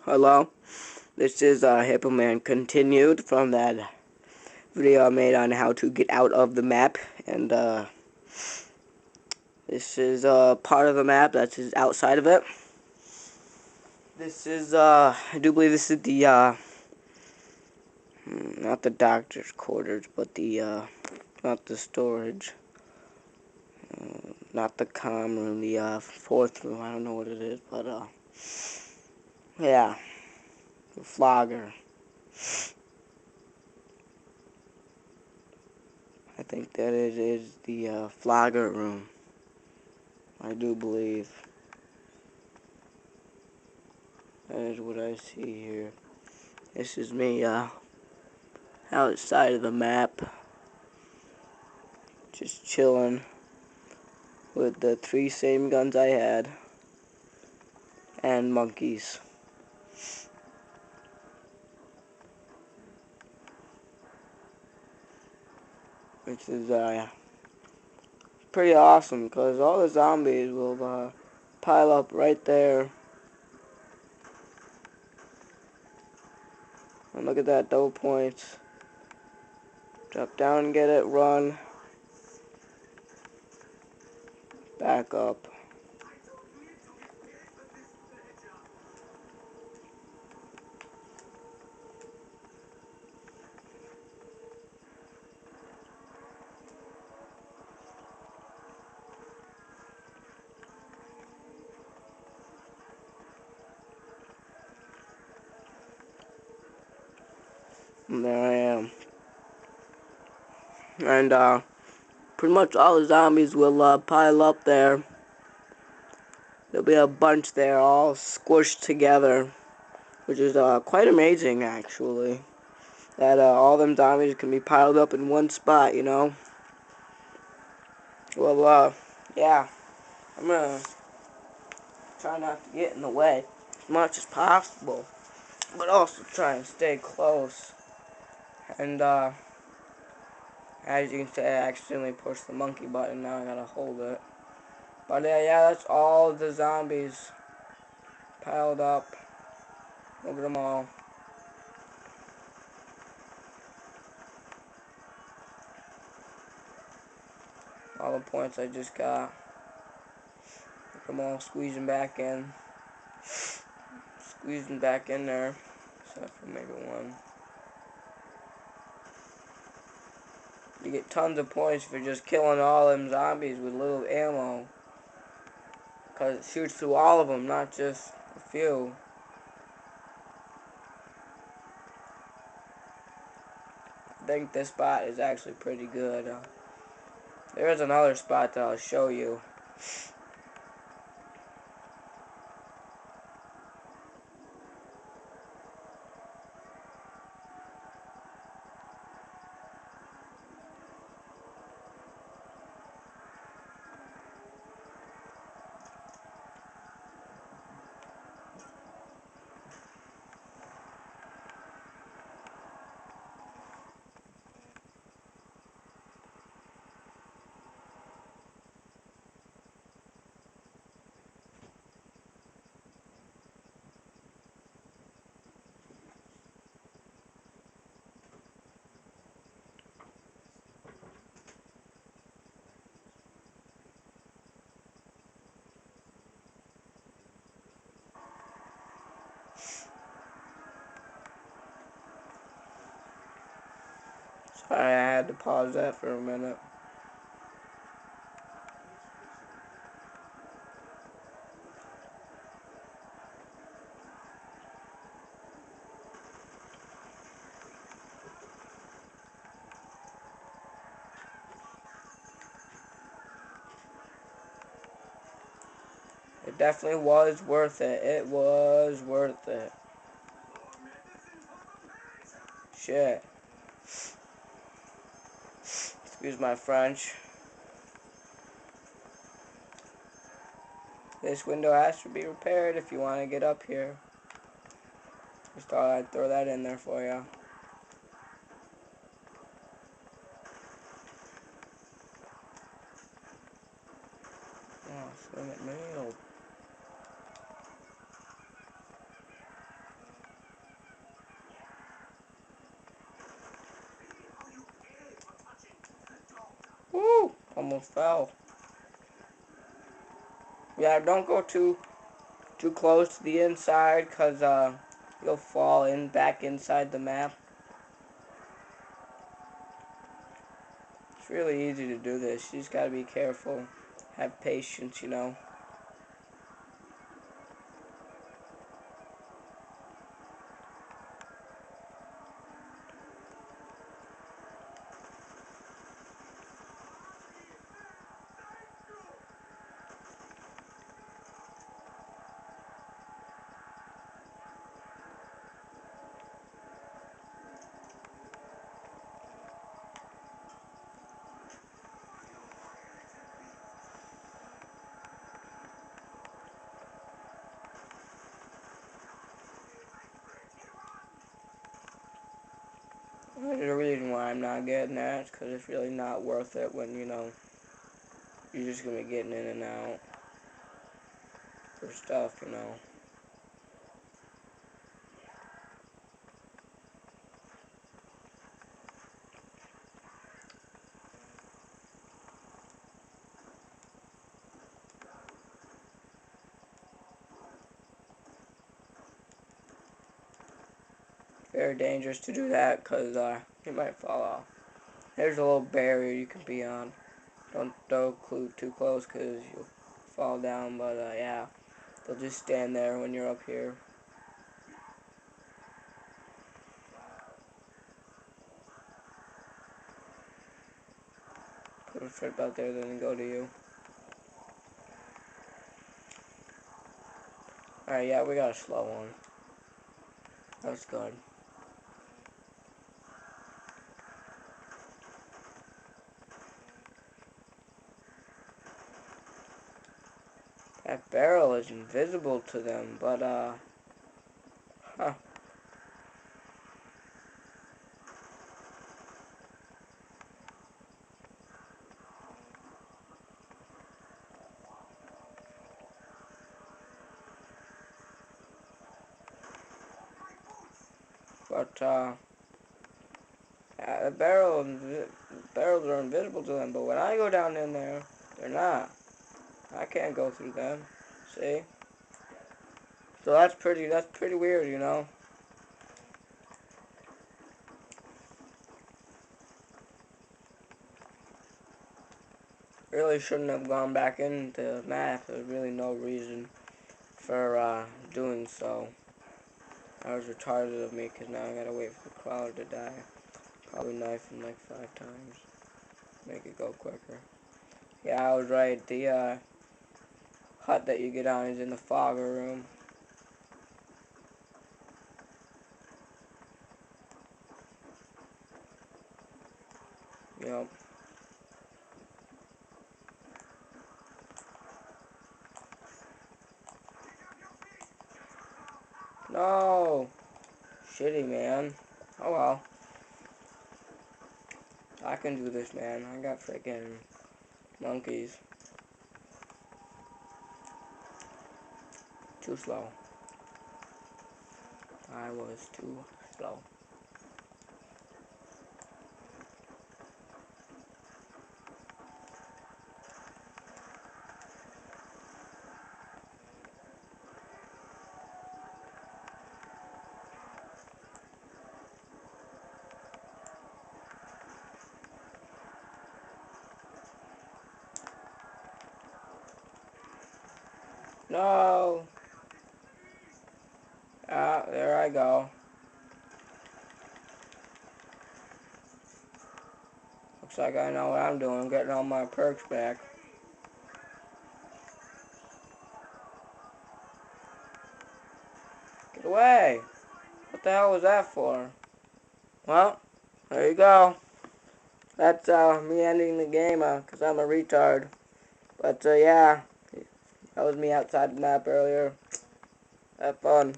Hello, this is Hippo Man continued from that video I made on how to get out of the map, and this is part of the map that is outside of it. This is I do believe this is the not the doctor's quarters, but the not the storage, not the comm room, the fourth room. I don't know what it is, but yeah, the flogger. I think that it is the flogger room. I do believe. That is what I see here. This is me outside of the map. Just chilling with the 3 same guns I had. And monkeys. Which is pretty awesome, because all the zombies will pile up right there. And look at that, double points. Drop down and get it, run. Back up. And there I am. And pretty much all the zombies will pile up there. There'll be a bunch there all squished together. Which is quite amazing, actually. That all them zombies can be piled up in one spot, you know? Well, yeah. I'm gonna try not to get in the way as much as possible. But also try and stay close. And, as you can see, I accidentally pushed the monkey button. Now I gotta hold it. But, yeah, that's all the zombies piled up. Look at them all. All the points I just got. Look at them all squeezing back in. Squeezing back in there. Except for maybe one. You get tons of points for just killing all them zombies with little ammo. Because it shoots through all of them, not just a few. I think this spot is actually pretty good. There is another spot that I'll show you. Sorry, I had to pause that for a minute. It definitely was worth it. It was worth it. Shit. Excuse my French. This window has to be repaired if you want to get up here. Just thought I'd throw that in there for you. Oh, swing at me. almost fell. Yeah, don't go too close to the inside, cause you'll fall in back inside the map. It's really easy to do this. You just gotta be careful, have patience, you know. The reason why I'm not getting that is because it's really not worth it when, you know, you're just going to be getting in and out for stuff, you know. Very dangerous to do that because you might fall off. There's a little barrier you can be on. Don't go too close because you'll fall down, but yeah, they'll just stand there when you're up here. Put a trip out there, then go to you. Alright, yeah, we got a slow one. That's good. That barrel is invisible to them, but huh. But yeah, the barrels are invisible to them, but when I go down in there, they're not. I can't go through them. See? So that's pretty weird, you know. Really shouldn't have gone back into the map. There's really no reason for doing so. That was retarded of me, because now I gotta wait for the crawler to die. Probably knife him like 5 times. Make it go quicker. Yeah, I was right. The hut that you get on is in the fogger room. Yep. No! Shitty, man. Oh well. I can do this, man. I got freaking monkeys. Too slow. I was too slow. No! Ah, there I go. Looks like I know what I'm doing. I'm getting all my perks back. Get away! What the hell was that for? Well, there you go. That's me ending the game because I'm a retard. But yeah, that was me outside the map earlier. Have fun.